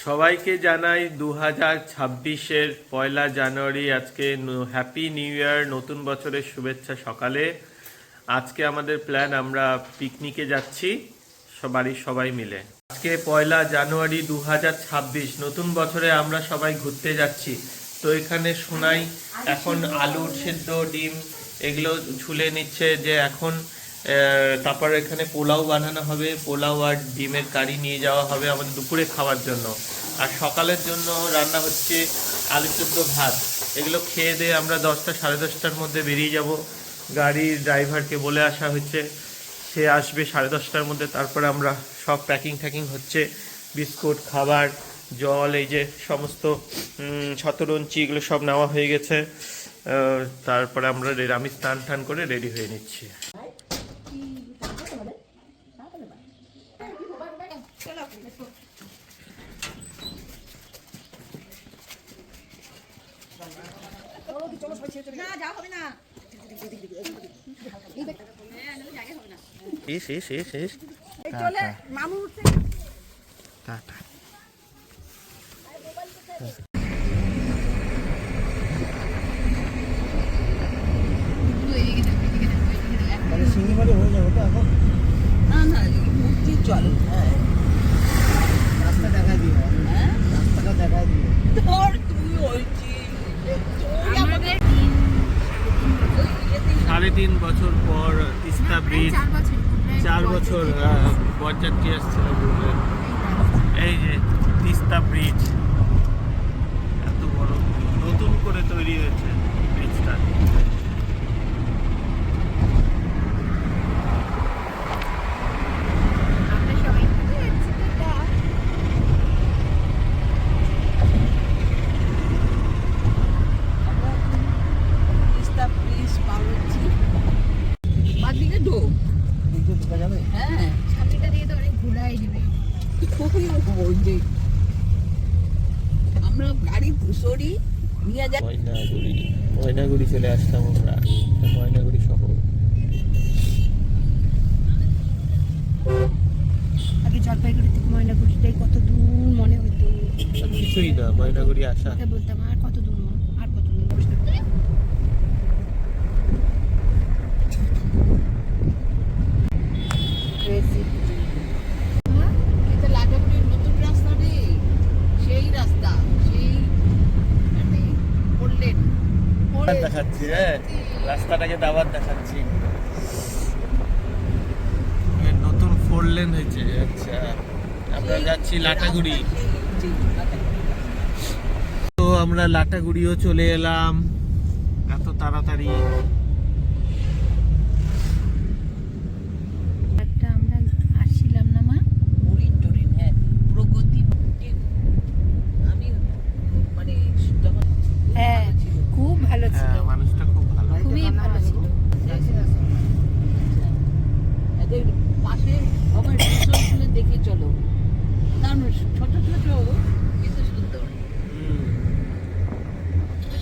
সবাইকে জানাই 2026-এর 1 জানুয়ারি আজকে হ্যাপি নিউ ইয়ার, নতুন বছরের শুভেচ্ছা। সকালে আজকে আমাদের প্ল্যান, আমরা পিকনিকে যাচ্ছি বাড়ির সবাই মিলে। আজকে 1 জানুয়ারি 2026, নতুন বছরে আমরা সবাই ঘুরতে যাচ্ছি। তো এখানে শোনাই এখন আলু সেদ্ধ, ডিম এগুলো ঝুলে নিচ্ছে যে এখন তারপর এখানে পোলাও বানানো হবে, পোলাও আর ডিমের কারি নিয়ে যাওয়া হবে আমাদের দুপুরে খাওয়ার জন্য। আর সকালের জন্য রান্না হচ্ছে আলু সেদ্ধ, ভাত। এগুলো খেয়ে দিয়ে আমরা 10টা সাড়ে 10টার মধ্যে বেরিয়ে যাব। গাড়ির ড্রাইভারকে বলে আসা হচ্ছে, সে আসবে 10:30টার মধ্যে। তারপরে আমরা সব প্যাকিং ট্যাকিং হচ্ছে, বিস্কুট, খাবার, জল, এই যে সমস্ত শতরঞ্চি এগুলো সব নেওয়া হয়ে গেছে। তারপরে আমরা আমি স্নান টান করে রেডি হয়ে নিচ্ছি। সিঙ্গিমারি হয়ে যাবে তো এখন? না না, মূর্তি চলে। হ্যাঁ, রাস্তা দেখা দিও। হ্যাঁ, রাস্তাটা দেখা দিও। তোর তুই হয়েছি 3.5 বছর পর তিস্তা ব্রিজ, 4 বছর বরযাত্রী আসছিল। এই যে তিস্তা ব্রিজ এত বড় নতুন করে তৈরি হয়েছে ব্রিজটা। তিস্তা ব্রিজ পার হচ্ছি। বাদিকে ঢোক, দিকে ঢোকা যাবে। হ্যাঁ, সামনেটা দিয়ে তো অনেক ঘোরাই দিবে। আমরা গাড়ি সরি নিয়ে যাই। ময়নাগুড়ি চলে আসলাম আমরা, ময়নাগুড়ি শহর। আগে জলপাইগুড়ি থেকে ময়নাগুড়িটাই কত দূর মনে হতো। কিছুই না, ময়নাগুড়ি আসা। বলতাম আর কত দূর, আর কত দূর। এটা লাটাগুড়ির নতুন রাস্তা রে, সেই রাস্তা, সেই মানে বললেন দেখাচ্ছি, হ্যাঁ রাস্তাটাকে দাবার দেখাচ্ছি। নতুন 4 লেন হয়েছে। আচ্ছা, আমরা যাচ্ছি লাটাগুড়ি। তো আমরা লাটাগুড়িও চলে এলাম এত তাড়াতাড়ি। একটা আমরা আসছিলাম না মা, মরিন টরিন। হ্যাঁ, প্রগতি। আমি মানে যখন হ্যাঁ খুব ভালো ছিল, হ্যাঁ, মানুষটা খুব ভালো। খুবই ভালো ছিল। এদের পাশে আবার রিসোর্টগুলো দেখে চলো, কারণ ছোট ছোট কিন্তু সুন্দর।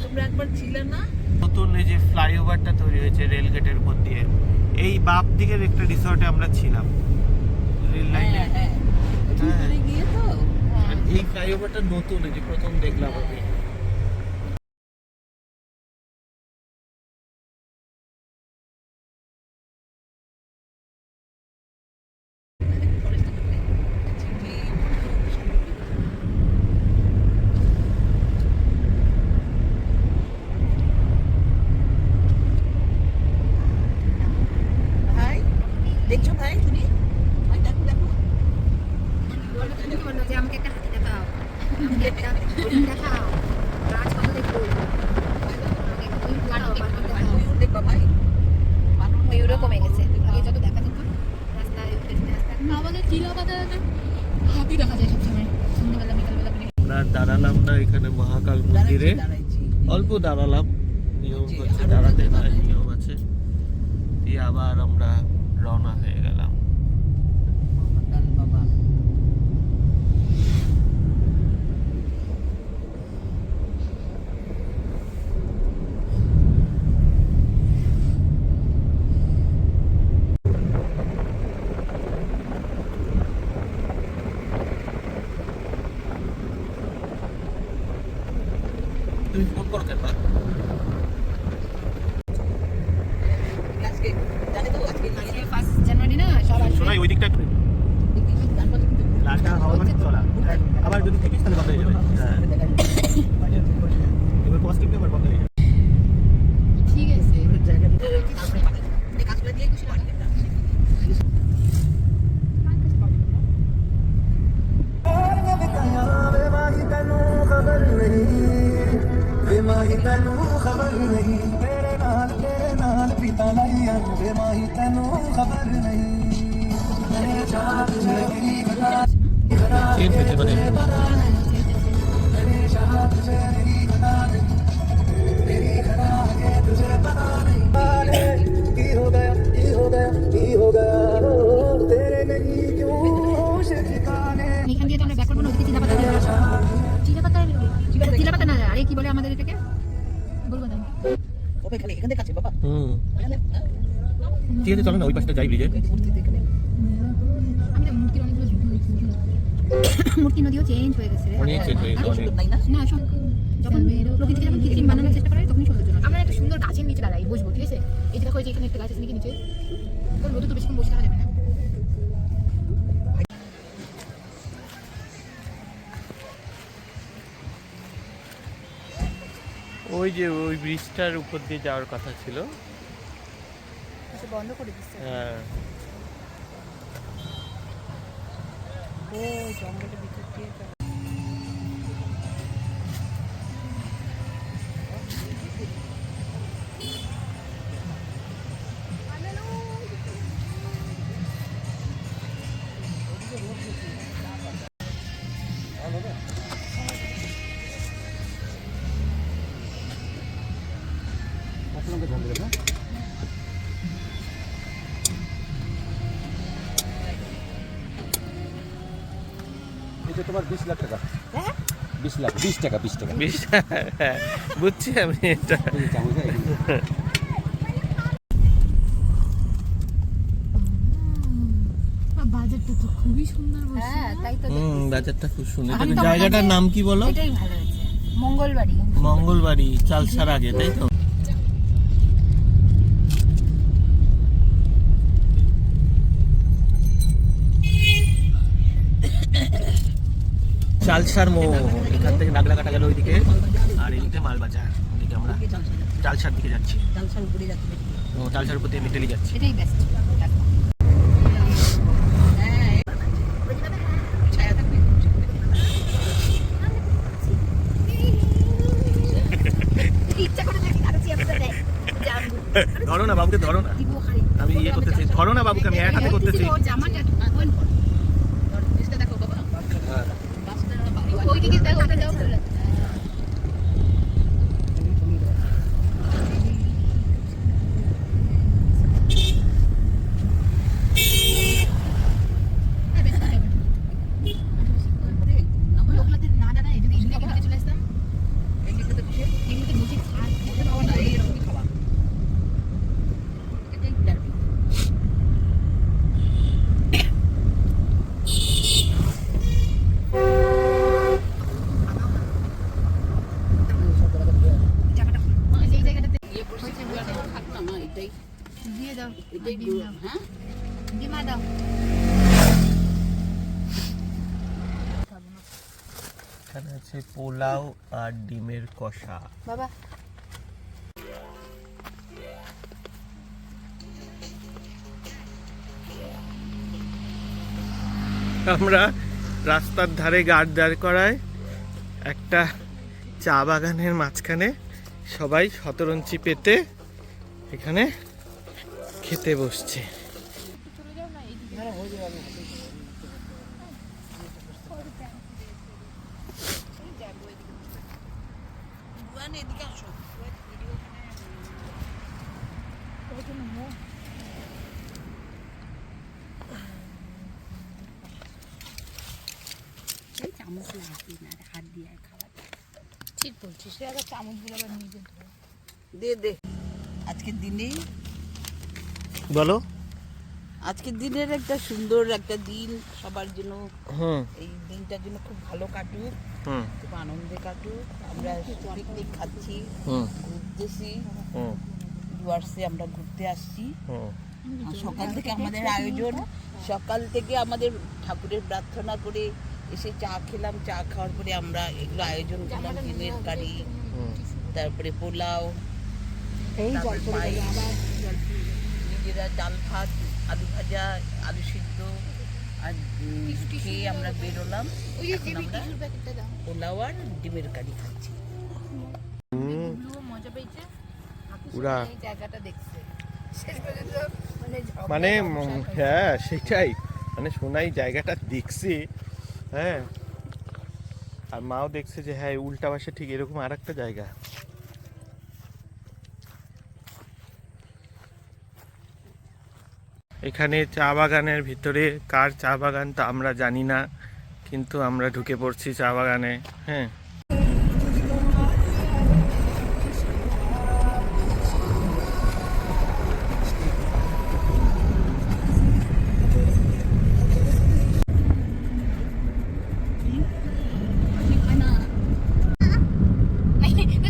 তোমরা একবার ছিলে না? নতুন এই যে ফ্লাইওভারটা তৈরি হয়েছে রেলগেটের উপর দিয়ে, এই বাপ দিকের একটা রিসর্টে আমরা ছিলাম রেল লাইনে। হ্যাঁ, ভিতরে গিয়ে তো এই ফ্লাইওভারটা নতুন, এই যে প্রথম দেখলাম আমি। ভাই দেখছো? ভাই তুমি ভাই দেখো দেখো। বললো যে আমাকে একটা হাতি দেখাও, আমাকে একটা হরিণ দেখাও, গাছ কত দেখবো, ময়ূর দেখো ভাই। ময়ূরও কমে গেছে। আগে যত দেখা যেত রাস্তায় আমাদের চিলাপাতা হাতি দেখা যায় সবসময় সন্ধ্যাবেলা বিকালবেলা। আমরা দাঁড়ালাম না এখানে মহাকাল মন্দিরে, দাঁড়াইছি। অল্প দাঁড়ালাম, নিয়ম হচ্ছে দাঁড়াতে হয়, নিয়ম আছে। দিয়ে আবার আমরা রওনা হয়ে গেলাম। বাবা তুমি ফোন করো কেন? আজকে জানে তো আজকে আজকে 1 জানুয়ারি না, সব আসবে। শোনাই ওই দিকটা একটু লালটা হাওয়া মানে চলা, আবার যদি থাকিস তাহলে বন্ধ হয়ে যাবে। হ্যাঁ এবার পজিটিভ আবার বন্ধ হয়ে যাবে। ঠিক আছে। কাজগুলো দিয়ে খুশি লাগবে না। চেঞ্জ হয়েছে মানে এখান দিয়ে তো আমরা ব্যাক করবো না, ওদিকে চিলাপাতা দিয়ে আসবো। চিলাপাতা না, আরে কি বলে আমাদের এটাকে, বলবো না। ওকে খালি এখান থেকে কাছে বাবা। ঠিক আছে চলো না ওই পাশটা যাই ব্রিজে। আমি তো মূর্তির অনেকগুলো ভিডিও দেখছি, মূর্তি নদীও চেঞ্জ হয়ে গেছে রে। অনেক চেঞ্জ হয়ে গেছে অনেক। নাই না না শোন, যখন প্রকৃতিকে যখন কৃত্রিম বানানোর চেষ্টা করে তখনই সৌন্দর্য নয়। আমরা একটা সুন্দর গাছের নিচে দাঁড়াই বসবো, ঠিক আছে? এই যে দেখো, এই যে এখানে একটা গাছ আছে নাকি নিচে, কারণ রোদে তো বেশিক্ষণ বসে থাকা যাবে না। ওই যে ওই ব্রিজটার উপর দিয়ে যাওয়ার কথা ছিল। আচ্ছা, বন্ধ করে দিচ্ছে। হ্যাঁ ও জঙ্গলের ভিতর দিয়ে এটা তোমার 20 লাখ টাকা। 20 লাখ, 20 টাকা, 20 টাকা। হ্যাঁ, বুঝছি আমি এটা। বাজারটা তো খুবই সুন্দর বসে। হ্যাঁ, তাই তো। বাজারটা খুব সুন্দর। আমি তো জায়গাটার নাম কি বলো? এটাই ভালো হয়েছে, মঙ্গলবাড়ি। মঙ্গলবাড়ি, চালসার আগে, তাই তো? চালসার মোড়, এখান থেকে নাগরাকাটা গেল ওইদিকে, আর এইদিকে মালবাজার, ওইদিকে আমরা চালসার দিকে যাচ্ছি। জালসার উপরে যাচ্ছে। ও চালসার উপর দিয়ে মিটেলি যাচ্ছি। এটাই বেস্ট। ছায়া থাকবে। ইচ্ছা করে দেখি আরো চেয়ার করে দেয়। জামু। ধরো না বাবুকে, ধরো না। দিব খালি। আমি ইয়ে করতেছি, ধরো না বাবুকে, আমি এক হাতে করতেছি। ওর জামাটা ওপেন কর। নিচটা দেখো বাবা। বাসটা বাড়ি ওইদিকে দেখো, ওটা দাও বলে। ওগুলোতে না দাদা, এই যদি এদিকে চলে আসতাম, এই দিকটা কিসে? এগুলোতে বসে খাওয়া খাওয়া না, এই এরকমই খাওয়া। এটাই ডারবি। জায়গাটা এই জায়গাটাতে ইয়ে করছি থাক না মা, এটাই দিয়ে দাও, এটাই ডিম দাও, হ্যাঁ। ডিমা দাও। এখানে আছে পোলাও আর ডিমের কষা। বাবা আমরা রাস্তার ধারে গাড় দাঁড় করায় একটা চা বাগানের মাঝখানে সবাই শতরঞ্চি পেতে এখানে খেতে বসছে। এদিকে আসো। চামচ লাগবে না, হাত দিয়ে খাওয়া ঠিক বলছিস, আবার চামচগুলো আবার নিজে দে দে। আজকের দিনেই বলো আজকের দিনের একটা সুন্দর একটা দিন সবার জন্য। হুম এই দিনটার জন্য খুব ভালো কাটুক, হুম খুব আনন্দে কাটুক। আমরা পিকনিক খাচ্ছি, হুম ঘুরতেছি, হুম ডুয়ার্সে আমরা ঘুরতে আসছি। হুম আর সকাল থেকে আমাদের আয়োজন, সকাল থেকে আমাদের ঠাকুরের প্রার্থনা করে এসে চা খেলাম, চা খাওয়ার পরে আমরা এগুলো আয়োজন করলাম, ডিমের কারি, হুম তারপরে পোলাও, এই তারপর জল পড়ে পায়েস, গেল আবার। নিজেরা ডাল ভাত, আলু ভাজা, আলু সিদ্ধ আর খেয়ে আমরা বেরোলাম। ওই যে এখন আমরা টিস্যুর প্যাকেটটা দাও। পোলাও আর ডিমের কারি খাচ্ছি। হুম গুলো মজা পেয়েছে। পুরা এই জায়গাটা দেখছে শেষ পর্যন্ত মানে মানে হ্যাঁ সেটাই, মানে সোনাই জায়গাটা দেখছে, হ্যাঁ, আর মাও দেখছে যে হ্যাঁ উল্টা পাশে ঠিক এরকম আর একটা জায়গা। এখানে চা বাগানের ভিতরে, কার চা বাগান তা আমরা জানি না, কিন্তু আমরা ঢুকে পড়ছি চা বাগানে। হ্যাঁ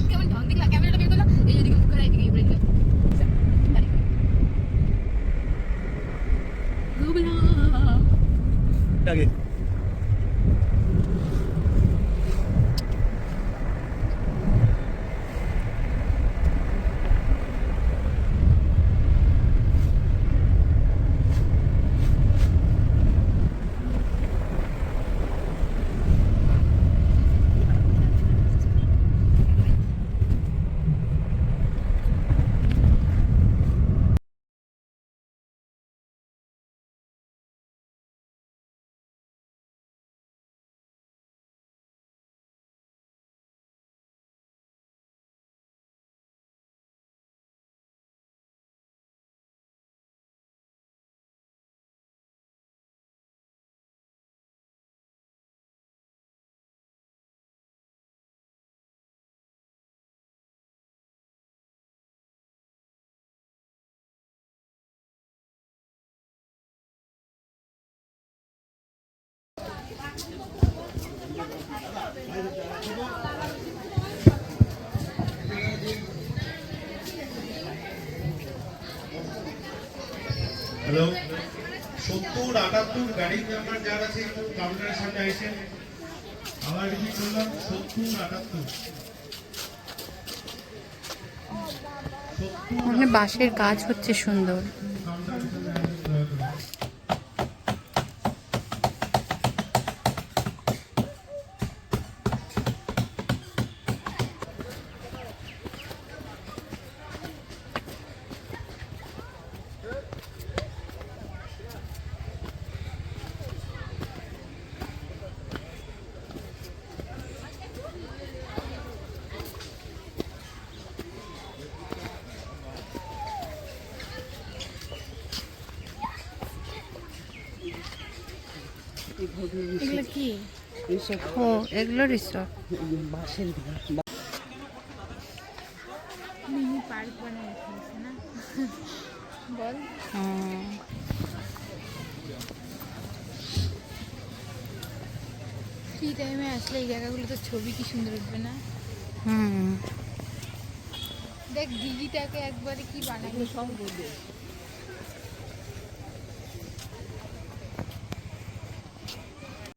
কেমন ঢং দিলা, ক্যামেরাটা বের করলাম, এই যেদিকে মুখ করে এইদিকে ঘুরে দিলাম। আগে হ্যালো, 70-78 গাড়ির নাম্বার যার আছে একটু কাউন্টারের সামনে আসেন। আবার রিপিট করলাম, 70-78। ওখানে বাঁশের কাজ হচ্ছে সুন্দর। কাউন্টারের সামনে আসেন দয়া করে। এগুলো কি? এইসব ও এগুলো রিসর্ট। বাঁশের মিনি পার্ক বানায় রেখেছে না বল। ফ্রি টাইমে আসলে এই জায়গাগুলোতে ছবি কি সুন্দর উঠবে না? হুম দেখ দিদিটাকে একবারে কি বানাবে সব বলবে।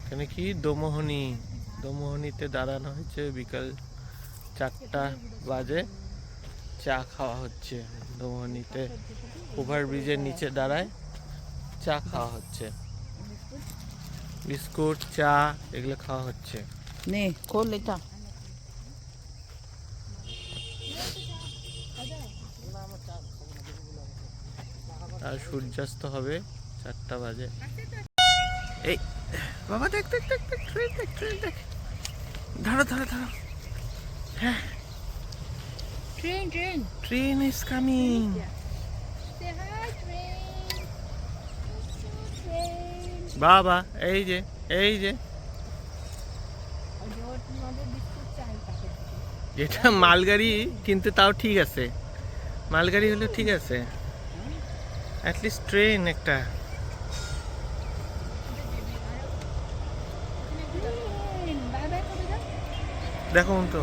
এখানে কি দোমোহনী, দোমোহনীতে দাঁড়ানো হয়েছে, বিকাল 4টা বাজে, চা খাওয়া হচ্ছে দোমোহনীতে, ওভারব্রিজের নিচে দাঁড়ায় চা খাওয়া হচ্ছে, বিস্কুট চা এগুলো খাওয়া হচ্ছে। নে খোল এটা। আর সূর্যাস্ত হবে 4টা বাজে। এই বাবা দেখ দেখ দেখ দেখ ট্রেন দেখ, ট্রেন দেখ, ধরো ধরো ধরো, হ্যাঁ train train train is coming. সে হাই ট্রেন ট্রেন বাবা এই যে, এই যে আমাদের বিস্কুট চাই প্যাকেট এটা মালগাড়ি, কিন্তু তাও ঠিক আছে, মালগাড়ি হলে ঠিক আছে, অ্যাটলিস্ট ট্রেন একটা। দেখো তো